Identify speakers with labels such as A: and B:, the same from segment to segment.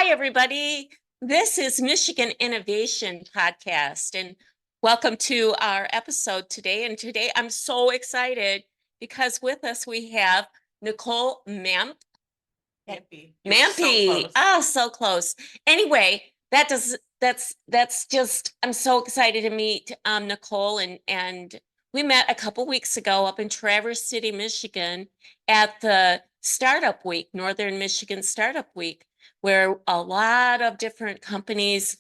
A: Hi, everybody. This is Michigan Innovation Podcast, and welcome to our episode today. And today I'm so excited because with us we have Nikkole Mampe.
B: Mampe.
A: Mampe. Oh, so close. Anyway, that's just I'm so excited to meet Nikkole and we met a couple weeks ago up in Traverse City, Michigan at the Startup Week, Northern Michigan Startup Week, where a lot of different companies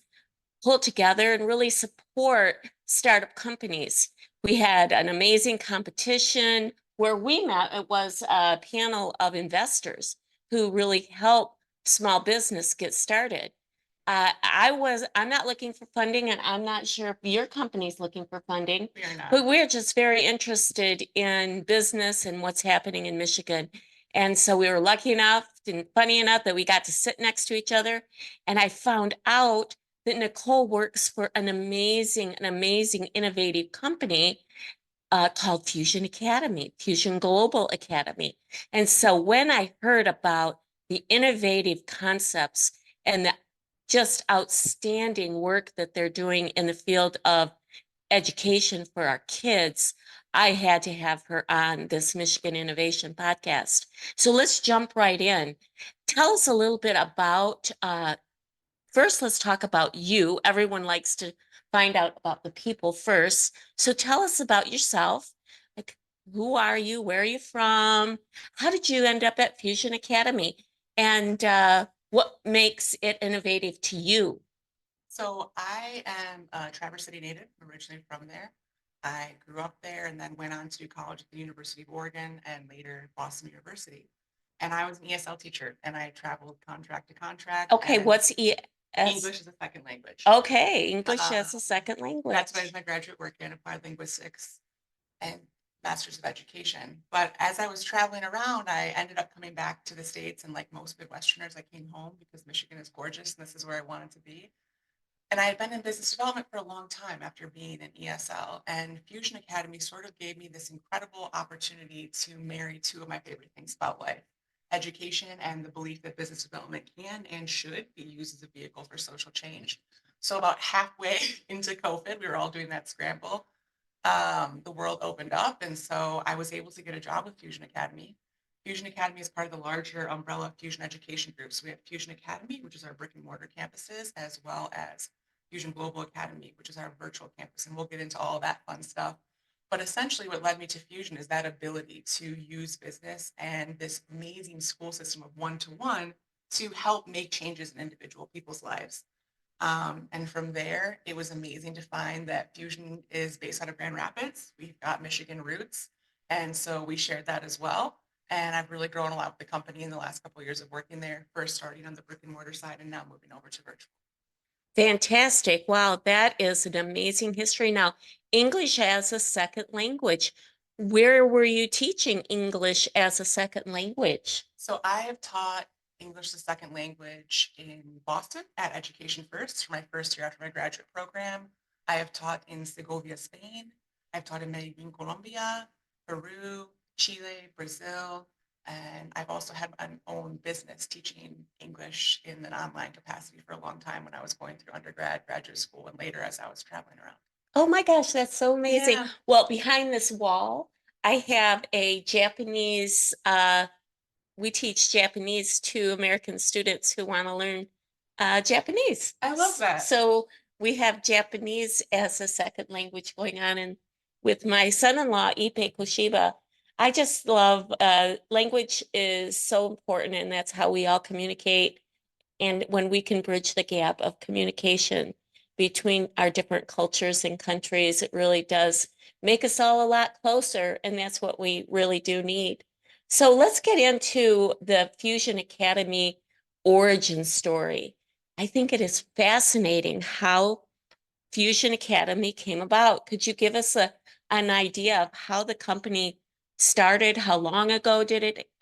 A: pull together and really support startup companies. We had an amazing competition where we met. It was a panel of investors who really help small business get started. I'm not looking for funding, and I'm not sure if your company's looking for funding,
B: We are not.
A: but we're just very interested in business and what's happening in Michigan. And so we were lucky enough and funny enough that we got to sit next to each other. And I found out that Nikkole works for an amazing, innovative company called Fusion Academy, Fusion Global Academy. And so when I heard about the innovative concepts and the just outstanding work that they're doing in the field of education for our kids, I had to have her on this Michigan Innovation Podcast. So let's jump right in. Tell us a little bit about, first, let's talk about you. Everyone likes to find out about the people first. So tell us about yourself. Like, who are you? Where are you from? How did you end up at Fusion Academy? And what makes it innovative to you?
B: So I am a Traverse City native, originally from there. I grew up there and then went on to college at the University of Oregon and later Boston University. And I was an ESL teacher and I traveled contract to contract.
A: Okay,
B: And
A: what's ES?
B: English is a second language.
A: Okay, English as a
B: Um,
A: second language.
B: that's why I did my graduate work in applied linguistics and Masters of Education. But as I was traveling around, I ended up coming back to the States. And like most Midwesterners, I came home because Michigan is gorgeous and this is where I wanted to be. And I had been in business development for a long time after being in ESL. And Fusion Academy sort of gave me this incredible opportunity to marry two of my favorite things about life: education and the belief that business development can and should be used as a vehicle for social change. So, about halfway into COVID, we were all doing that scramble. The world opened up. And so I was able to get a job with Fusion Academy. Fusion Academy is part of the larger umbrella of Fusion Education Group. So we have Fusion Academy, which is our brick and mortar campuses, as well as Fusion Global Academy, which is our virtual campus. And we'll get into all that fun stuff. But essentially, what led me to Fusion is that ability to use business and this amazing school system of one-to-one to help make changes in individual people's lives. And from there, it was amazing to find that Fusion is based out of Grand Rapids. We've got Michigan roots. And so we shared that as well. And I've really grown a lot with the company in the last couple of years of working there, first starting on the brick and mortar side and now moving over to virtual.
A: Fantastic. Wow, that is an amazing history. Now, English as a second language. Where were you teaching English as a second language?
B: So I have taught English as a second language in Boston at Education First for my first year after my graduate program. I have taught in Segovia, Spain. I've taught in Medellin, Colombia, Peru, Chile, Brazil, and I've also had my own business teaching English in an online capacity for a long time when I was going through undergrad, graduate school, and later as I was traveling around.
A: Oh my gosh, that's so amazing.
B: Yeah.
A: Well, behind this wall, I have a Japanese, we teach Japanese to American students who want to learn Japanese.
B: I love that.
A: So we have Japanese as a second language going on. And with my son-in-law, Ipe Koshiba, I just love language is so important, and that's how we all communicate. And when we can bridge the gap of communication between our different cultures and countries, it really does make us all a lot closer. And that's what we really do need. So let's get into the Fusion Academy origin story. I think it is fascinating how Fusion Academy came about. Could you give us an idea of how the company started? How long ago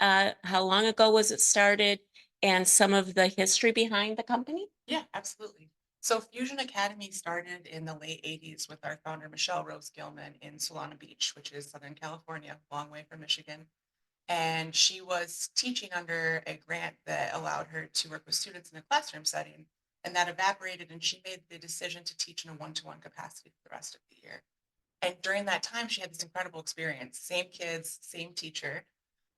A: was it started? And some of the history behind the company?
B: Yeah, absolutely. So Fusion Academy started in the late 80s with our founder, Michelle Rose Gilman in Solana Beach, which is Southern California, a long way from Michigan. And she was teaching under a grant that allowed her to work with students in a classroom setting. And that evaporated, and she made the decision to teach in a one-to-one capacity for the rest of the year. And during that time, she had this incredible experience. Same kids, same teacher.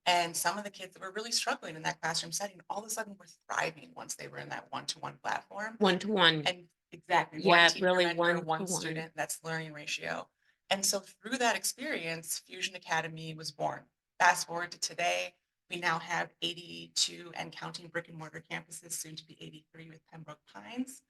B: And some of the kids that were really struggling in that classroom setting, all of a sudden were thriving once they were in that one-to-one platform.
A: One to one.
B: And exactly, one
A: Yeah,
B: teacher,
A: really
B: mentor,
A: one to
B: one
A: one.
B: student, that's learning ratio. And so through that experience, Fusion Academy was born. Fast forward to today, we now have 82 and counting brick and mortar campuses, soon to be 83 with Pembroke Pines.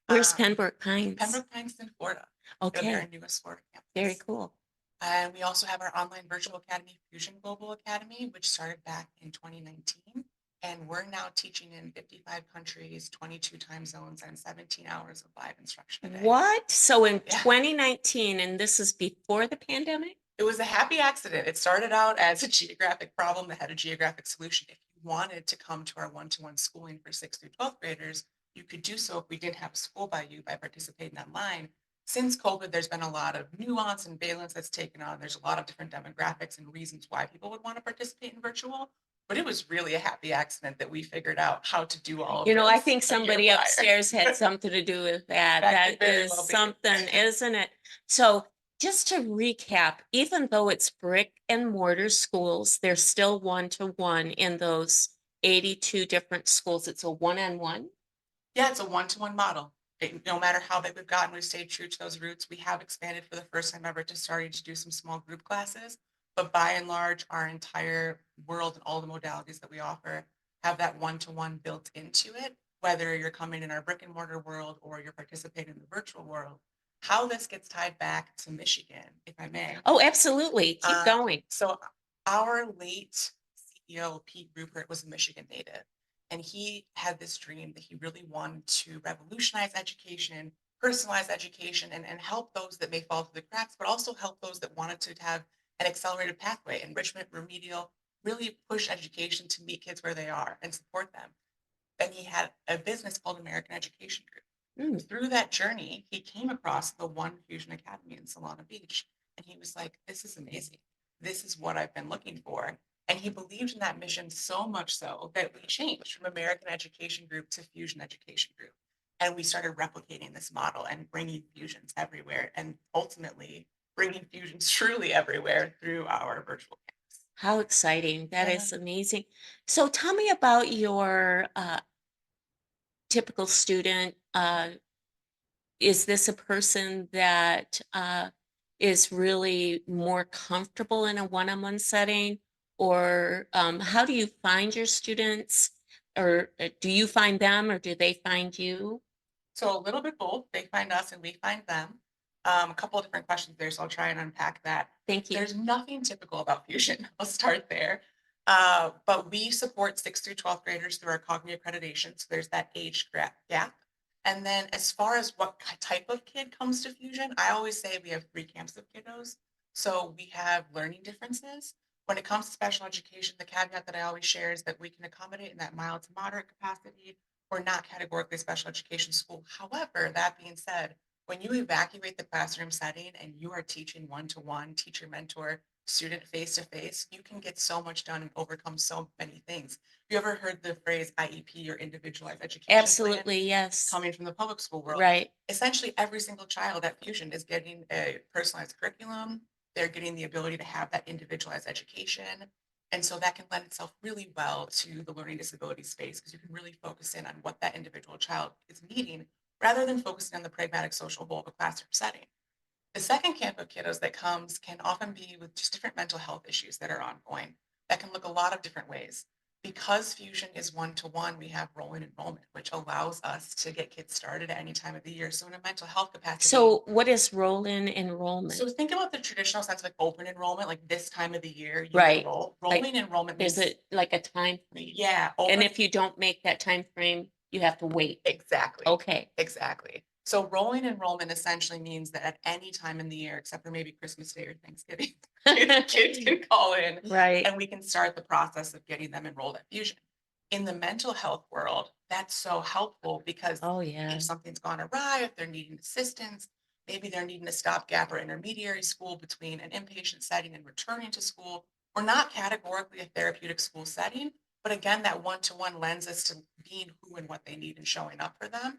A: Where's
B: Um,
A: Pembroke Pines?
B: Pembroke Pines in Florida. It'll be our
A: Okay,
B: newest Florida campus.
A: very cool.
B: And we also have our online virtual academy, Fusion Global Academy, which started back in 2019. And we're now teaching in 55 countries, 22 time zones, and 17 hours of live instruction a day.
A: What? So in
B: Yeah.
A: 2019, and this is before the pandemic?
B: It was a happy accident. It started out as a geographic problem that had a geographic solution. If you wanted to come to our one-to-one schooling for 6th through 12th graders, you could do so if we didn't have a school by you by participating online. Since COVID, there's been a lot of nuance and valence that's taken on. There's a lot of different demographics and reasons why people would want to participate in virtual. But it was really a happy accident that we figured out how to do all of
A: You know, I
B: this
A: think
B: a year
A: somebody
B: prior.
A: upstairs had something to do with that.
B: That could
A: That
B: very
A: is
B: well be.
A: something, isn't it? So just to recap, even though it's brick and mortar schools, there's still one to one in those 82 different schools. It's a one-on-one.
B: Yeah, it's a one-to-one model. No matter how big we've gotten, we've stayed true to those roots. We have expanded for the first time ever to starting to do some small group classes, but by and large, our entire world and all the modalities that we offer have that one-to-one built into it, whether you're coming in our brick and mortar world or you're participating in the virtual world. How this gets tied back to Michigan, if I may.
A: Oh, absolutely. Keep going.
B: So our late CEO, Pete Rupert, was a Michigan native. And he had this dream that he really wanted to revolutionize education, personalize education, and help those that may fall through the cracks, but also help those that wanted to have an accelerated pathway, enrichment, remedial, really push education to meet kids where they are and support them. And he had a business called American Education Group.
A: Mm.
B: Through that journey, he came across the One Fusion Academy in Solana Beach. And he was like, this is amazing. This is what I've been looking for. And he believed in that mission so much so that we changed from American Education Group to Fusion Education Group. And we started replicating this model and bringing fusions everywhere and ultimately bringing fusions truly everywhere through our virtual campus.
A: How exciting. That
B: Yeah.
A: is amazing. So tell me about your typical student. Is this a person that is really more comfortable in a one-on-one setting? Or how do you find your students? Or do you find them or do they find you?
B: So a little bit both. They find us and we find them. A couple of different questions there, so I'll try and unpack that.
A: Thank you.
B: There's nothing typical about Fusion. I'll start there. But we support 6th through 12th graders through our cognitive accreditation. So there's that age gap. And then as far as what type of kid comes to Fusion, I always say we have 3 camps of kiddos. So we have learning differences. When it comes to special education, the caveat that I always share is that we can accommodate in that mild to moderate capacity. We're not categorically special education school. However, that being said, when you evacuate the classroom setting and you are teaching one-to-one, teacher, mentor, student face-to-face, you can get so much done and overcome so many things. You ever heard the phrase IEP or individualized education plan?
A: Absolutely, yes.
B: Coming from the public school world.
A: Right.
B: Essentially, every single child at Fusion is getting a personalized curriculum. They're getting the ability to have that individualized education. And so that can lend itself really well to the learning disability space because you can really focus in on what that individual child is needing rather than focusing on the pragmatic social goal of a classroom setting. The second camp of kiddos that comes can often be with just different mental health issues that are ongoing. That can look a lot of different ways. Because Fusion is one-to-one, we have rolling enrollment, which allows us to get kids started at any time of the year. So in a mental health capacity.
A: So what is roll-in enrollment?
B: So think about the traditional sense of like open enrollment, like this time of the year you
A: Right.
B: enroll.
A: Like,
B: Rolling enrollment
A: Is
B: means
A: it like a time frame?
B: yeah,
A: And
B: open
A: if you don't make that time frame, you have to wait.
B: exactly.
A: Okay.
B: Exactly. So rolling enrollment essentially means that at any time in the year, except for maybe Christmas Day or Thanksgiving, kids can call in
A: Right.
B: and we can start the process of getting them enrolled at Fusion. In the mental health world, that's so helpful because
A: Oh, yeah.
B: if something's gone awry, if they're needing assistance, maybe they're needing a stopgap or intermediary school between an inpatient setting and returning to school, We're not categorically a therapeutic school setting, but again, that one-to-one lends us to being who and what they need and showing up for them.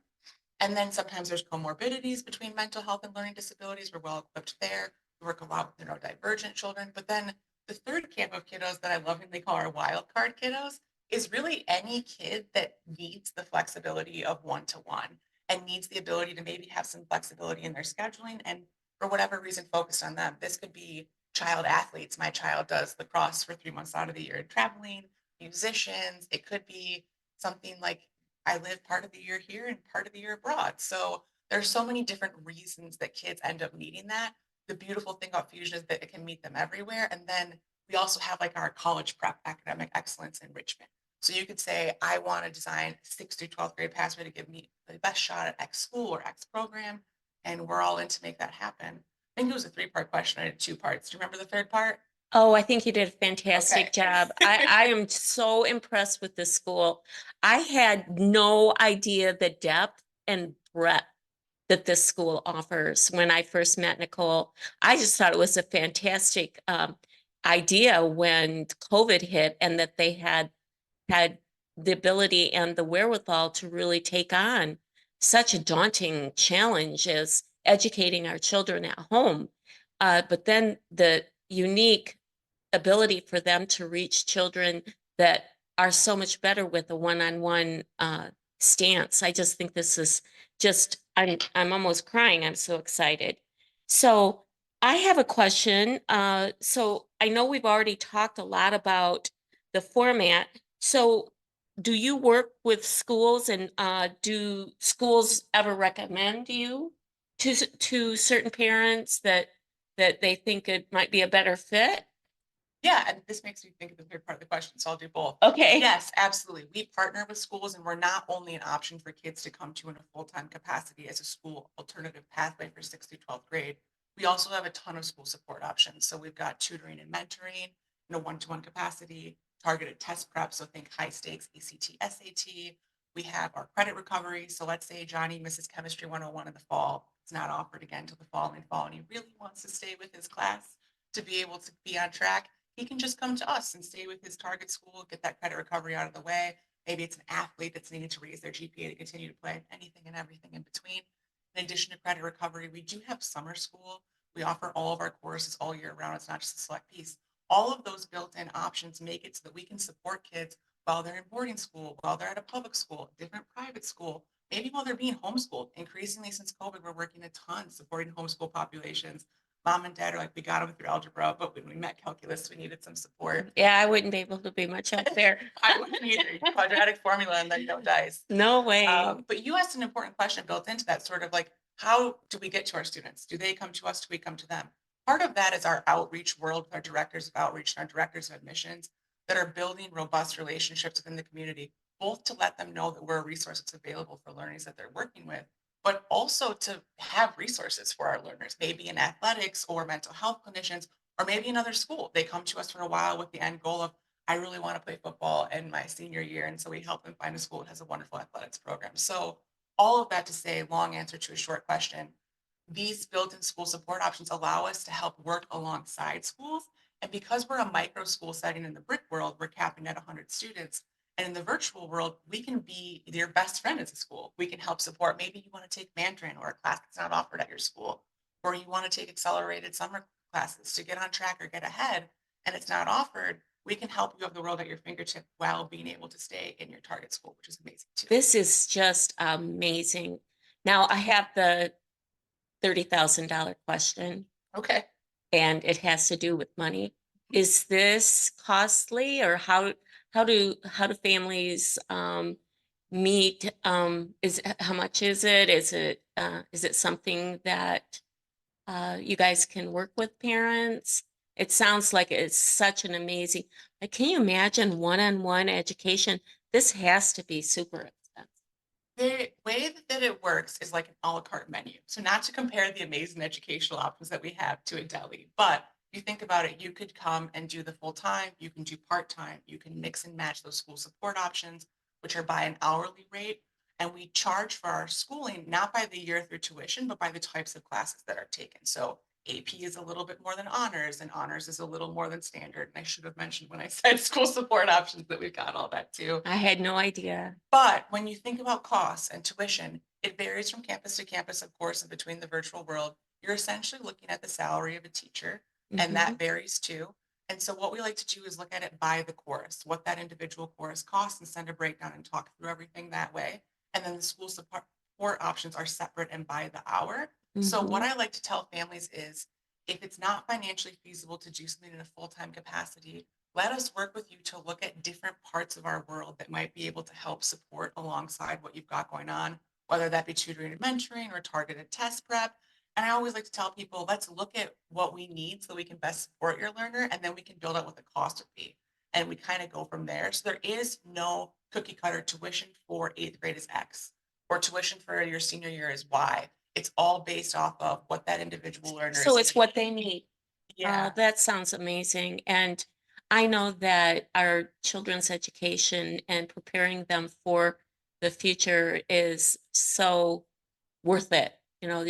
B: And then sometimes there's comorbidities between mental health and learning disabilities. We're well equipped there. We work a lot with neurodivergent children. But then the third camp of kiddos that I lovingly call our wild card kiddos is really any kid that needs the flexibility of one-to-one and needs the ability to maybe have some flexibility in their scheduling and for whatever reason focused on them. This could be child athletes. My child does lacrosse for 3 months out of the year, traveling, musicians. It could be something like I live part of the year here and part of the year abroad. So there's so many different reasons that kids end up needing that. The beautiful thing about Fusion is that it can meet them everywhere. And then we also have like our college prep academic excellence enrichment. So you could say, I want to design 6th through 12th grade pathway to give me the best shot at X school or X program. And we're all in to make that happen. I think it was a 3-part question. I did 2 parts. Do you remember the third part?
A: Oh, I think you did a fantastic
B: Okay.
A: job. I am so impressed with this school. I had no idea the depth and breadth that this school offers when I first met Nikkole. I just thought it was a fantastic idea when COVID hit and that they had the ability and the wherewithal to really take on such a daunting challenge as educating our children at home. But then the unique ability for them to reach children that are so much better with a one-on-one stance. I just think this is just, I'm almost crying. I'm so excited. So I have a question. So I know we've already talked a lot about the format. So do you work with schools and do schools ever recommend you to certain parents that they think it might be a better fit?
B: Yeah, and this makes me think of the third part of the question, so I'll do both.
A: Okay.
B: Yes, absolutely. We partner with schools and we're not only an option for kids to come to in a full-time capacity as a school alternative pathway for 6th through 12th grade. We also have a ton of school support options. So we've got tutoring and mentoring in a one-to-one capacity, targeted test prep. So think high stakes ACT, SAT. We have our credit recovery. So let's say Johnny misses chemistry 101 in the fall. It's not offered again until the following fall, and he really wants to stay with his class to be able to be on track. He can just come to us and stay with his target school, get that credit recovery out of the way. Maybe it's an athlete that's needing to raise their GPA to continue to play, anything and everything in between. In addition to credit recovery, we do have summer school. We offer all of our courses all year round. It's not just a select piece. All of those built-in options make it so that we can support kids while they're in boarding school, while they're at a public school, different private school, maybe while they're being homeschooled. Increasingly since COVID, we're working a ton supporting homeschool populations. Mom and dad are like, we got them through algebra, but when we met calculus, we needed some support.
A: Yeah, I wouldn't be able to be much up there.
B: I wouldn't either. Quadratic formula and then no dice.
A: No way.
B: But you asked an important question built into that, sort of like, how do we get to our students? Do they come to us? Do we come to them? Part of that is our outreach world, our directors of outreach and our directors of admissions that are building robust relationships within the community, both to let them know that we're a resource that's available for learners that they're working with, but also to have resources for our learners, maybe in athletics or mental health clinicians, or maybe another school. They come to us for a while with the end goal of, I really want to play football in my senior year. And so we help them find a school that has a wonderful athletics program. So all of that to say, long answer to a short question, these built-in school support options allow us to help work alongside schools. And because we're a micro school setting in the brick world, we're capping at 100 students. And in the virtual world, we can be your best friend as a school. We can help support. Maybe you want to take Mandarin or a class that's not offered at your school, or you want to take accelerated summer classes to get on track or get ahead, and it's not offered. We can help you have the world at your fingertip while being able to stay in your target school, which is amazing too.
A: This is just amazing. Now I have the $30,000 question,
B: Okay.
A: and it has to do with money. Is this costly, or how do families meet? How much is it? Is it something that you guys can work with parents? It sounds like it's such an amazing, like, can you imagine one-on-one education? This has to be super expensive.
B: The way that it works is like an a la carte menu. So not to compare the amazing educational options that we have to a deli, but you think about it, you could come and do the full time, you can do part time, you can mix and match those school support options, which are by an hourly rate. And we charge for our schooling, not by the year through tuition, but by the types of classes that are taken. So AP is a little bit more than honors, and honors is a little more than standard. And I should have mentioned when I said school support options that we've got all that too.
A: I had no idea.
B: But when you think about costs and tuition, it varies from campus to campus, of course, and between the virtual world. You're essentially looking at the salary of a teacher, and that varies too. And so what we like to do is look at it by the course, what that individual course costs, and send a breakdown and talk through everything that way. And then the school support options are separate and by the hour. So what I like to tell families is, if it's not financially feasible to do something in a full-time capacity, let us work with you to look at different parts of our world that might be able to help support alongside what you've got going on, whether that be tutoring and mentoring or targeted test prep. And I always like to tell people, let's look at what we need so we can best support your learner, and then we can build out what the cost would be. And we kind of go from there. So there is no cookie cutter tuition for 8th grade is X, or tuition for your senior year is Y. It's all based off of what that individual learner
A: So
B: is
A: it's what they need.
B: Yeah.
A: That sounds amazing. And I know that our children's education and preparing them for the future is so worth it. You know,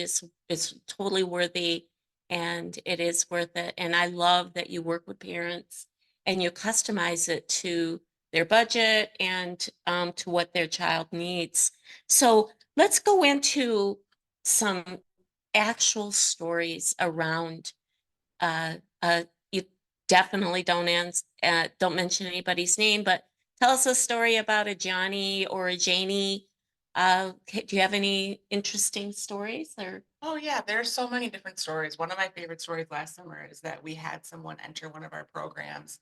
A: it's totally worthy, and it is worth it. And I love that you work with parents and you customize it to their budget and to what their child needs. So let's go into some actual stories around you definitely don't mention anybody's name, but tell us a story about a Johnny or a Janie. Do you have any interesting stories or?
B: Oh yeah, there's so many different stories. One of my favorite stories last summer is that we had someone enter one of our programs,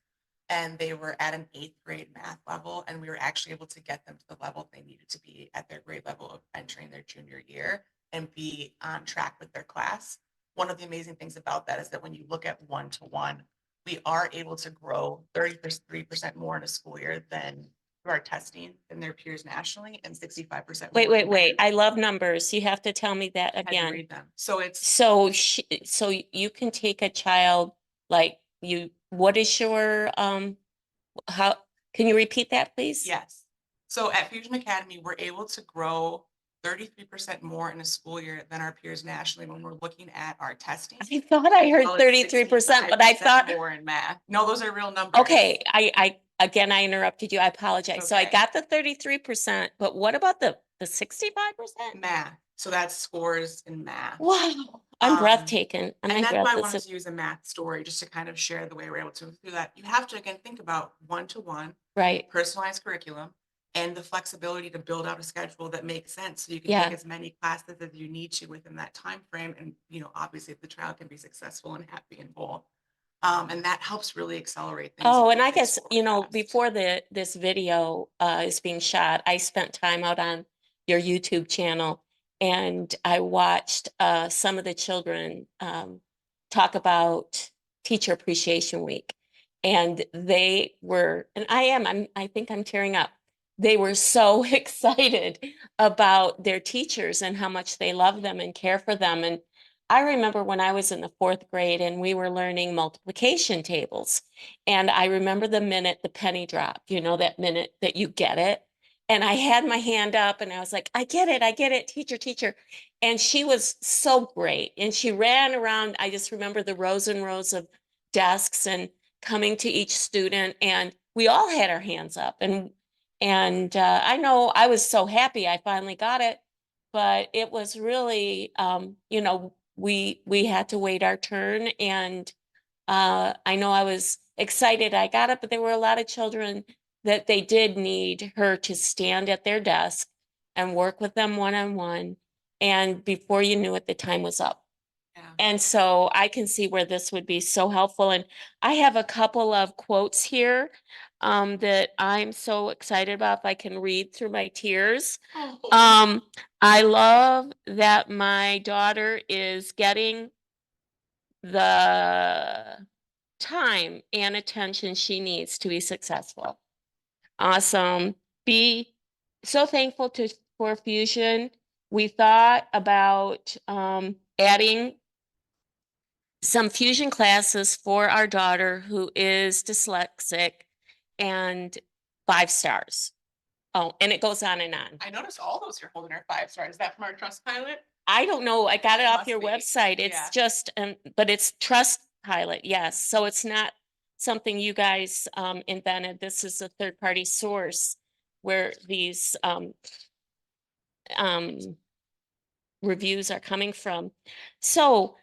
B: and they were at an 8th grade math level, and we were actually able to get them to the level they needed to be at their grade level of entering their junior year and be on track with their class. One of the amazing things about that is that when you look at one-to-one, we are able to grow 33% more in a school year than through our testing than their peers nationally, and 65% more.
A: Wait. I love numbers. You have to tell me that
B: I had to
A: again.
B: read them. So it's
A: So you can take a child like what is your how can you repeat that, please?
B: yes. So at Fusion Academy, we're able to grow 33% more in a school year than our peers nationally when we're looking at our testing.
A: I thought I heard
B: Well, it's
A: 33%, but I
B: 65%
A: thought,
B: more in math. No, those are real numbers.
A: okay, again, I interrupted you. I apologize. So I
B: Okay.
A: got the 33%, but what about the 65%?
B: Math. So that's scores in math.
A: Wow, I'm breathtaking.
B: And
A: My
B: that's
A: breath
B: why I
A: is
B: wanted to use a math story just to kind of share the way we're able to move through that. You have to, again, think about one-to-one,
A: right.
B: personalized curriculum, and the flexibility to build out a schedule that makes sense. So you can
A: Yeah.
B: take as many classes as you need to within that time frame. And, obviously if the child can be successful and happy and whole. And that helps really accelerate things.
A: Oh,
B: and
A: and
B: make
A: I
B: things
A: guess,
B: forward fast.
A: before this video is being shot, I spent time out on your YouTube channel, and I watched some of the children talk about Teacher Appreciation Week. And they were, and I think I'm tearing up. They were so excited about their teachers and how much they love them and care for them. And I remember when I was in the 4th grade and we were learning multiplication tables. And I remember the minute the penny dropped, that minute that you get it. And I had my hand up and I was like, I get it, teacher, teacher. And she was so great. And she ran around. I just remember the rows and rows of desks and coming to each student. And we all had our hands up. And I know I was so happy I finally got it. But it was really, we had to wait our turn, and I know I was excited I got it, but there were a lot of children that they did need her to stand at their desk and work with them one-on-one, and before you knew it, the time was up.
B: Yeah.
A: And so I can see where this would be so helpful. And I have a couple of quotes here that I'm so excited about, if I can read through my tears.
B: Oh.
A: I love that my daughter is getting the time and attention she needs to be successful. Awesome. Be so thankful for Fusion. We thought about adding some Fusion classes for our daughter who is dyslexic, and 5 stars. Oh, and it goes on and on.
B: I noticed all those you're holding are 5 stars. Is that from our trust pilot?
A: I don't know. I got it
B: It
A: off
B: must
A: your
B: be.
A: website. It's
B: Yeah.
A: just, but it's Trust Pilot. Yes. So it's not something you guys invented. This is a third party source where these um, reviews are coming from. So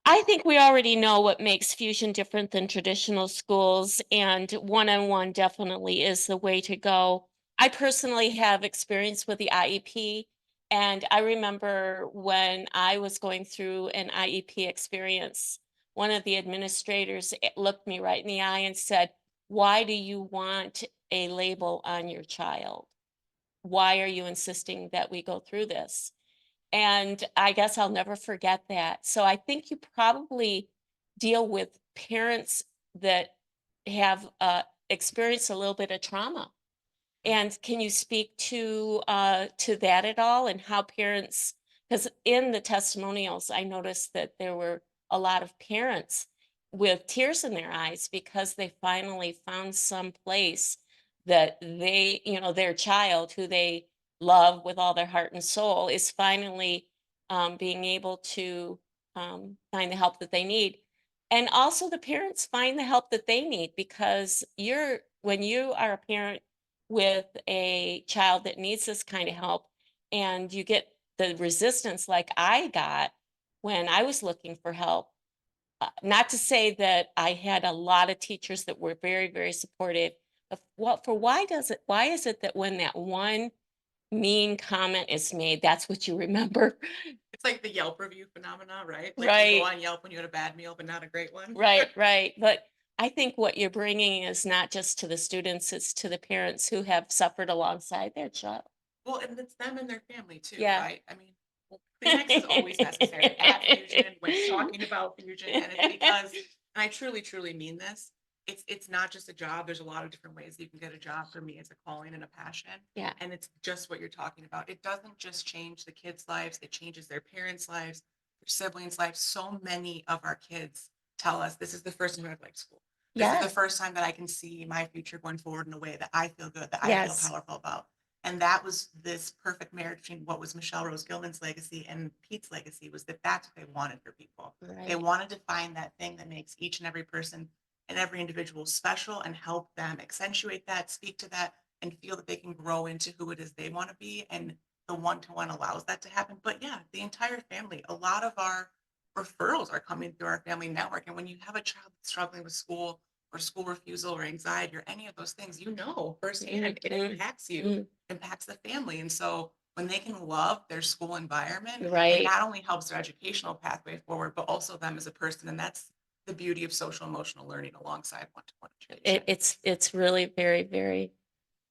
A: I think we already know what makes Fusion different than traditional schools, and one-on-one definitely is the way to go. I personally have experience with the IEP, and I remember when I was going through an IEP experience, one of the administrators looked me right in the eye and said, "Why do you want a label on your child? Why are you insisting that we go through this?" And I guess I'll never forget that. So I think you probably deal with parents that have experienced a little bit of trauma. And can you speak to that at all and how parents, because in the testimonials, I noticed that there were a lot of parents with tears in their eyes because they finally found some place that they, their child who they love with all their heart and soul is finally being able to find the help that they need. And also the parents find the help that they need because when you are a parent with a child that needs this kind of help and you get the resistance like I got when I was looking for help. Not to say that I had a lot of teachers that were very, very supportive of why is it that when that one mean comment is made, that's what you remember?
B: It's like the Yelp review phenomena, right? Like you go
A: Right.
B: on Yelp when you had a bad meal, but not a great one.
A: Right, right. But I think what you're bringing is not just to the students, it's to the parents who have suffered alongside their child.
B: Well, and it's them and their family too,
A: Yeah.
B: right? I mean, well, Kleenex is always necessary at Fusion when talking about Fusion, and it's because, and I truly, truly mean this. It's not just a job. There's a lot of different ways you can get a job. For me, it's a calling and a passion,
A: Yeah.
B: and it's just what you're talking about. It doesn't just change the kids' lives; it changes their parents' lives, their siblings' lives. So many of our kids tell us this is the first time I've liked school. This is the
A: Yes.
B: first time that I can see my future going forward in a way that I feel good, that I feel
A: Yes.
B: powerful about. And that was this perfect marriage between what was Michelle Rose Gilman's legacy and Pete's legacy, was that that's what they wanted for people. They
A: Right.
B: wanted to find that thing that makes each and every person and every individual special and help them accentuate that, speak to that, and feel that they can grow into who it is they want to be. And the one-to-one allows that to happen. But yeah, the entire family, a lot of our referrals are coming through our family network. And when you have a child that's struggling with school or school refusal or anxiety or any of those things, you know firsthand it
A: Mhm.
B: impacts you,
A: Mm.
B: impacts the family. And so when they can love their school environment, it
A: Right.
B: not only helps their educational pathway forward, but also them as a person. And that's the beauty of social emotional learning alongside one-to-one education.
A: It's really very, very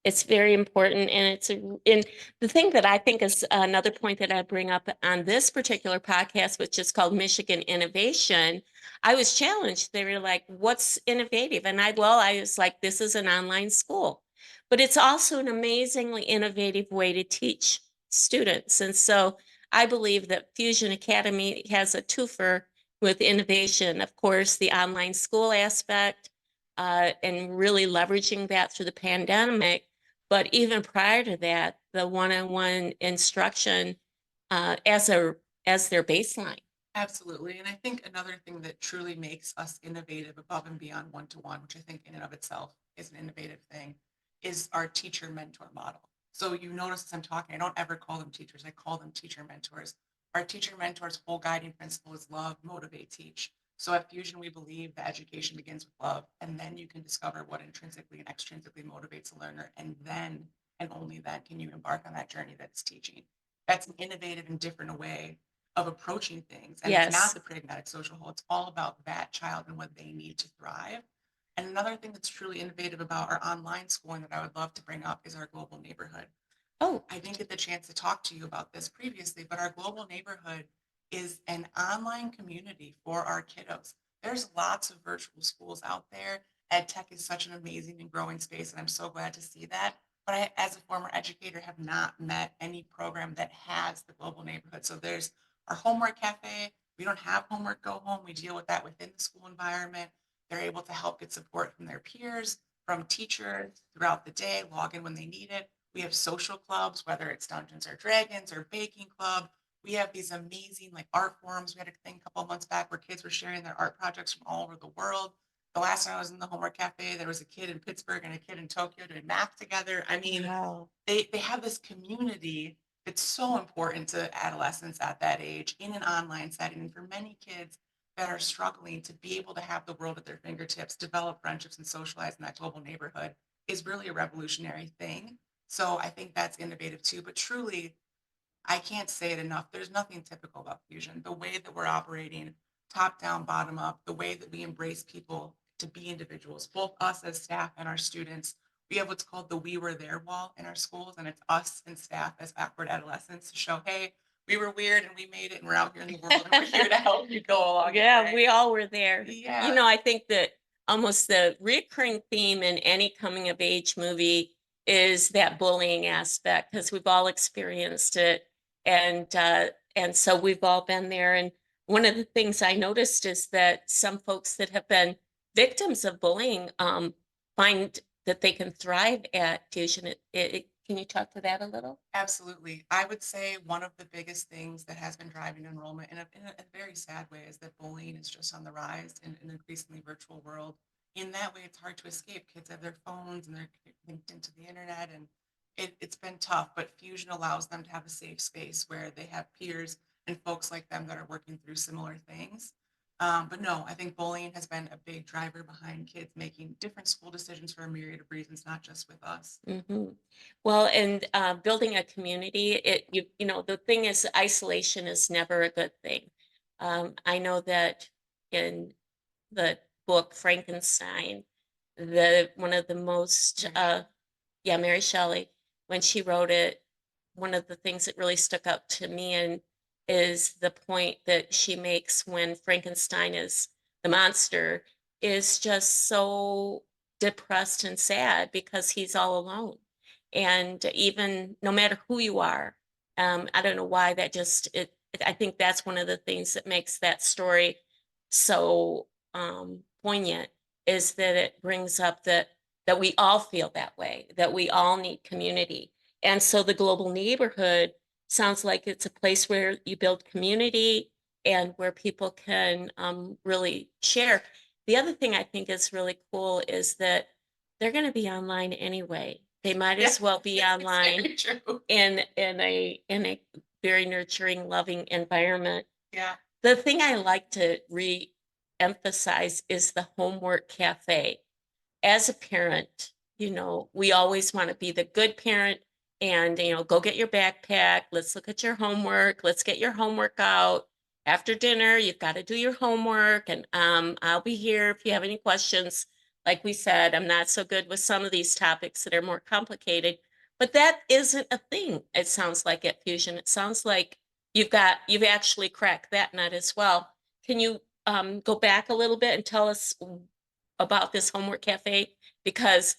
A: it's very important, and and the thing that I think is another point that I bring up on this particular podcast, which is called Michigan Innovation. I was challenged. They were like, "What's innovative?" And I was like, "This is an online school, but it's also an amazingly innovative way to teach students." And so I believe that Fusion Academy has a twofer with innovation. Of course, the online school aspect, and really leveraging that through the pandemic. But even prior to that, the one-on-one instruction as their baseline.
B: Absolutely. And I think another thing that truly makes us innovative above and beyond one-to-one, which I think in and of itself is an innovative thing, is our teacher mentor model. So you notice as I'm talking, I don't ever call them teachers, I call them teacher mentors. Our teacher mentors' whole guiding principle is love, motivate, teach. So at Fusion, we believe that education begins with love, and then you can discover what intrinsically and extrinsically motivates a learner. And then, and only then, can you embark on that journey that's teaching. That's an innovative and different way of approaching things. And it's not
A: Yes.
B: the pragmatic social whole. It's all about that child and what they need to thrive. And another thing that's truly innovative about our online schooling that I would love to bring up is our global neighborhood.
A: Oh,
B: I didn't get the chance to talk to you about this previously, but our global neighborhood is an online community for our kiddos. There's lots of virtual schools out there. Ed tech is such an amazing and growing space, and I'm so glad to see that. But I, as a former educator, have not met any program that has the global neighborhood. So there's our homework cafe. We don't have homework go home. We deal with that within the school environment. They're able to help get support from their peers, from teachers throughout the day, log in when they need it. We have social clubs, whether it's Dungeons or Dragons or Baking Club. We have these amazing like art forums. We had a thing a couple of months back where kids were sharing their art projects from all over the world. The last time I was in the homework cafe, there was a kid in Pittsburgh and a kid in Tokyo doing math together. I mean,
A: Wow.
B: they have this community that's so important to adolescents at that age in an online setting. And for many kids that are struggling to be able to have the world at their fingertips, develop friendships and socialize in that global neighborhood is really a revolutionary thing. So I think that's innovative too. But truly, I can't say it enough. There's nothing typical about Fusion. The way that we're operating, top down, bottom up, the way that we embrace people to be individuals, both us as staff and our students. We have what's called the We Were There wall in our schools, and it's us and staff as awkward adolescents to show, hey, we were weird and we made it, and we're out here in the world, and we're here to help you go along.
A: Yeah, we all were there.
B: Yeah.
A: You know, I think that almost the recurring theme in any coming of age movie is that bullying aspect, because we've all experienced it. And so we've all been there. And one of the things I noticed is that some folks that have been victims of bullying find that they can thrive at Fusion. Can you talk to that a little?
B: Absolutely. I would say one of the biggest things that has been driving enrollment in a very sad way is that bullying is just on the rise in an increasingly virtual world. In that way, it's hard to escape. Kids have their phones and they're linked into the internet, and it's been tough, but Fusion allows them to have a safe space where they have peers and folks like them that are working through similar things. But no, I think bullying has been a big driver behind kids making different school decisions for a myriad of reasons, not just with us.
A: Hmm. Well, and building a community, you know, the thing is, isolation is never a good thing. I know that in the book Frankenstein, the one of the most yeah, Mary Shelley, when she wrote it, one of the things that really stuck out to me and is the point that she makes when Frankenstein is the monster is just so depressed and sad because he's all alone. And even no matter who you are, I don't know why that just I think that's one of the things that makes that story so poignant is that it brings up that we all feel that way, that we all need community. And so the global neighborhood sounds like it's a place where you build community and where people can really share. The other thing I think is really cool is that they're going to be online anyway. They might as well be online
B: Very true.
A: in a very nurturing, loving environment.
B: Yeah.
A: The thing I like to re-emphasize is the homework cafe. As a parent, you know, we always want to be the good parent and, you know, go get your backpack. Let's look at your homework. Let's get your homework out. After dinner, you've got to do your homework. And I'll be here if you have any questions. Like we said, I'm not so good with some of these topics that are more complicated, but that isn't a thing. It sounds like at Fusion. It sounds like you've actually cracked that nut as well. Can you go back a little bit and tell us about this homework cafe? Because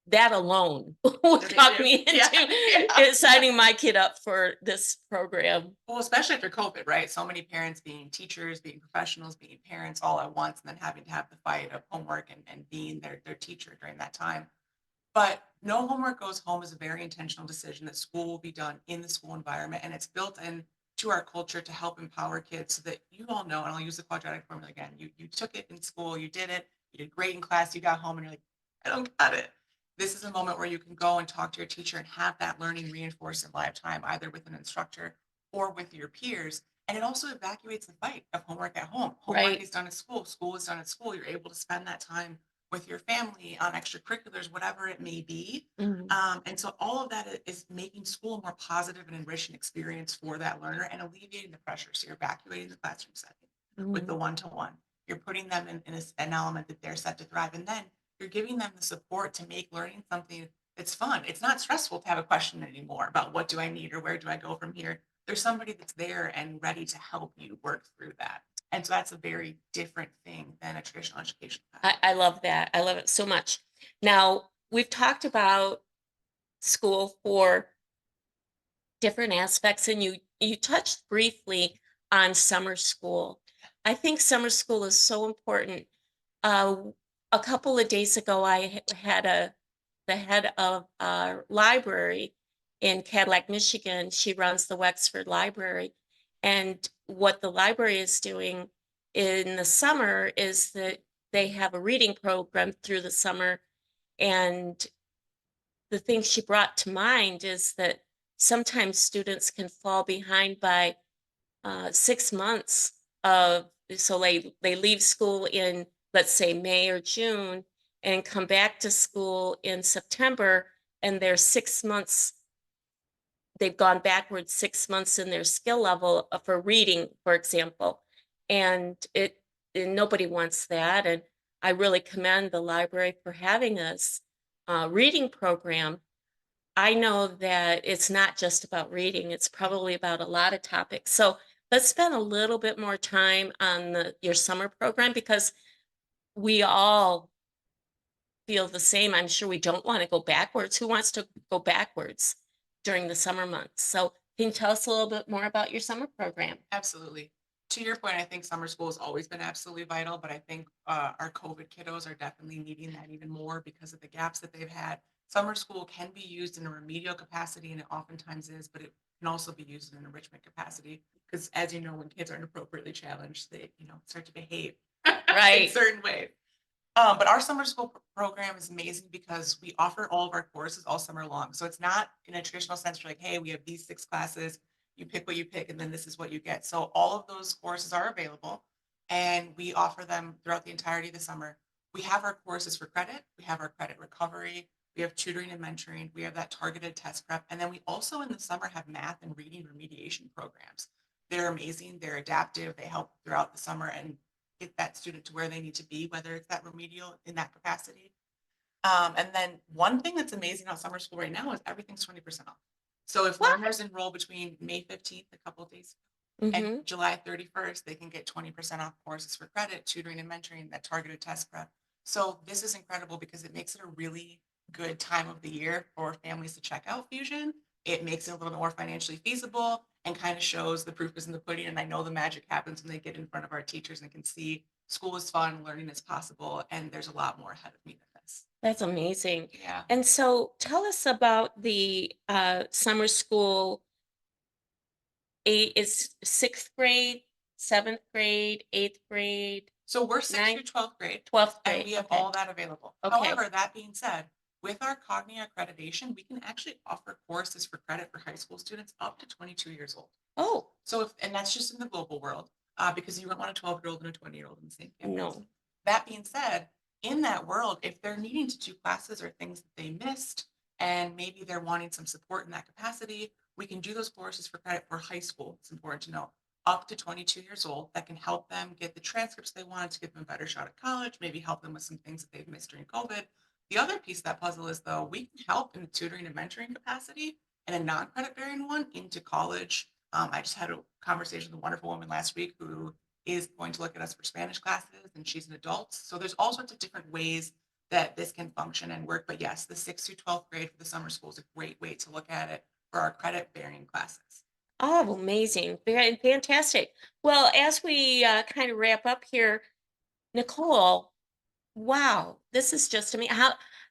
A: that alone would talk me into signing my kid up for this program.
B: Well, especially after COVID, right? So many parents being teachers, being professionals, being parents all at once, and then having to have the fight of homework and being their teacher during that time. But no homework goes home is a very intentional decision that school will be done in the school environment. And it's built in to our culture to help empower kids so that you all know, and I'll use the quadratic formula again. You took it in school, you did it, you did great in class, you got home and you're like, I don't got it. This is a moment where you can go and talk to your teacher and have that learning reinforced in lifetime, either with an instructor or with your peers. And it also evacuates the fight of homework at home. Homework
A: Right.
B: is done at school is done at school. You're able to spend that time with your family on extracurriculars, whatever it may be. And so all of that is making school a more positive and enriching experience for that learner and alleviating the pressure. So you're evacuating the classroom setting with the one-to-one. You're putting them in an element that they're set to thrive. And then you're giving them the support to make learning something that's fun. It's not stressful to have a question anymore about what do I need or where do I go from here. There's somebody that's there and ready to help you work through that. And so that's a very different thing than a traditional education.
A: I love that. I love it so much. Now, we've talked about school for different aspects, and you touched briefly on summer school. I think summer school is so important. A couple of days ago, I had the head of our library in Cadillac, Michigan. She runs the Wexford Library, And what the library is doing in the summer is that they have a reading program through the summer. And the thing she brought to mind is that sometimes students can fall behind by 6 months of, so they leave school in, let's say, May or June and come back to school in September, and they're 6 months, they've gone backwards 6 months in their skill level for reading, for example. And nobody wants that. And I really commend the library for having this reading program. I know that it's not just about reading, it's probably about a lot of topics. So let's spend a little bit more time on your summer program, because we all feel the same. I'm sure we don't want to go backwards. Who wants to go backwards during the summer months? So can you tell us a little bit more about your summer program?
B: Absolutely. To your point, I think summer school has always been absolutely vital, but I think our COVID kiddos are definitely needing that even more because of the gaps that they've had. Summer school can be used in a remedial capacity, and it oftentimes is, but it can also be used in an enrichment capacity. Because as you know, when kids are inappropriately challenged, they, start to behave in
A: Right.
B: certain ways. But our summer school program is amazing because we offer all of our courses all summer long. So it's not in a traditional sense, you're like, hey, we have these 6 classes, you pick what you pick, and then this is what you get. So all of those courses are available, and we offer them throughout the entirety of the summer. We have our courses for credit, we have our credit recovery, we have tutoring and mentoring, we have that targeted test prep, and then we also in the summer have math and reading remediation programs. They're amazing, they're adaptive, they help throughout the summer and get that student to where they need to be, whether it's that remedial in that capacity. And then one thing that's amazing about summer school right now is everything's 20% off. So if
A: What?
B: learners enroll between May 15th, a couple of days, and
A: Mm-hmm.
B: July 31st, they can get 20% off courses for credit, tutoring and mentoring, that targeted test prep. So this is incredible because it makes it a really good time of the year for families to check out Fusion. It makes it a little bit more financially feasible and kind of shows the proof is in the pudding. And I know the magic happens when they get in front of our teachers and can see school is fun, learning is possible, and there's a lot more ahead of me than this.
A: That's amazing.
B: Yeah.
A: And so tell us about the summer school. Is sixth grade, seventh grade, eighth grade,
B: So we're 6th through
A: ninth,
B: 12th grade,
A: 12th
B: and
A: grade?
B: we have
A: Okay.
B: all that available.
A: Okay.
B: However, that being said, with our Cognia accreditation, we can actually offer courses for credit for high school students up to 22 years old.
A: Oh,
B: So and that's just in the global world, because you wouldn't want a 12-year-old and a 20-year-old in the same campus.
A: no.
B: That being said, in that world, if they're needing to do classes or things that they missed, and maybe they're wanting some support in that capacity, we can do those courses for credit for high school. It's important to know up to 22 years old that can help them get the transcripts they want to give them a better shot at college, maybe help them with some things that they've missed during COVID. The other piece of that puzzle is though, we can help in the tutoring and mentoring capacity and a non-credit bearing one into college. I just had a conversation with a wonderful woman last week who is going to look at us for Spanish classes, and she's an adult. So there's all sorts of different ways that this can function and work. But yes, the 6th through 12th grade for the summer school is a great way to look at it for our credit bearing classes.
A: Oh, amazing. Very fantastic. Well, as we kind of wrap up here, Nikkole, wow, this is just amazing.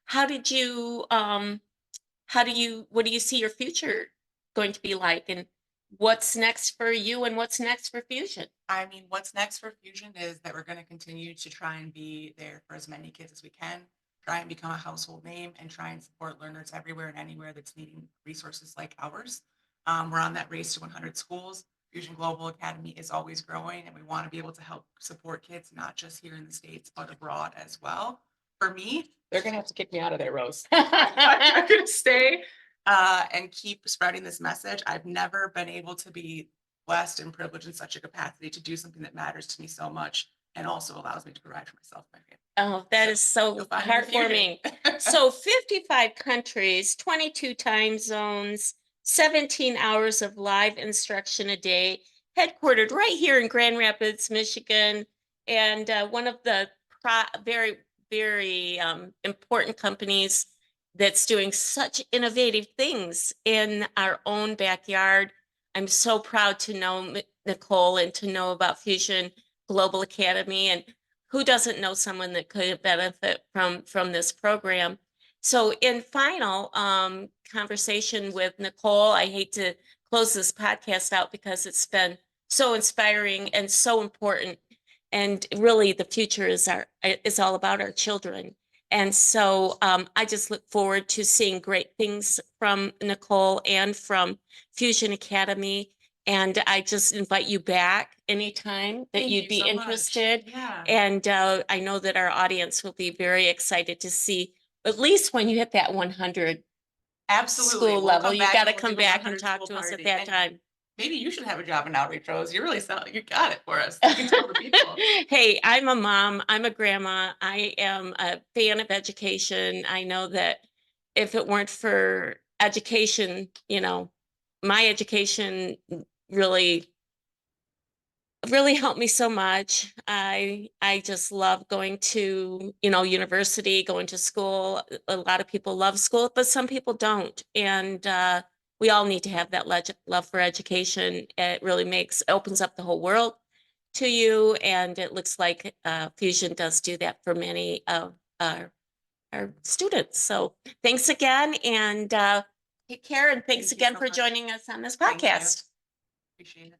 A: How did you what do you see your future going to be like, and what's next for you and what's next for Fusion?
B: I mean, what's next for Fusion is that we're going to continue to try and be there for as many kids as we can, try and become a household name, and try and support learners everywhere and anywhere that's needing resources like ours. We're on that race to 100 schools. Fusion Global Academy is always growing, and we want to be able to help support kids, not just here in the States, but abroad as well. For me, they're going to have to kick me out of there, Rose. I'm going to stay and keep spreading this message. I've never been able to be blessed and privileged in such a capacity to do something that matters to me so much and also allows me to provide for myself and my family.
A: Oh, that
B: So
A: is so
B: you'll find me in the fusion.
A: heartwarming. So 55 countries, 22 time zones, 17 hours of live instruction a day, headquartered right here in Grand Rapids, Michigan, and one of the very, very important companies that's doing such innovative things in our own backyard. I'm so proud to know Nikkole and to know about Fusion Global Academy, and who doesn't know someone that could benefit from this program. So in final conversation with Nikkole, I hate to close this podcast out because it's been so inspiring and so important. And really the future is all about our children. And so I just look forward to seeing great things from Nikkole and from Fusion Academy. And I just invite you back anytime that
B: Thank
A: you'd
B: you
A: be
B: so much.
A: interested.
B: Yeah,
A: And I know that our audience will be very excited to see, at least when you hit that 100
B: absolutely.
A: school
B: We'll
A: level,
B: come
A: you
B: back
A: got to
B: and we'll
A: come
B: do the
A: back and
B: 100
A: talk
B: school
A: to us at
B: party.
A: that
B: And
A: time.
B: maybe you should have a job in outreach, Rose. You really sound, you got it for us. You can tell the people.
A: Hey, I'm a mom, I'm a grandma, I am a fan of education. I know that if it weren't for education, my education really really helped me so much. I just love going to, university, going to school. A lot of people love school, but some people don't. And we all need to have that love for education. It really opens up the whole world to you. And it looks like Fusion does do that for many of our students. So thanks again, and take care. And thanks
B: Thank you
A: again
B: so
A: for
B: much.
A: joining us on this
B: Thank you.
A: podcast.
B: Appreciate it.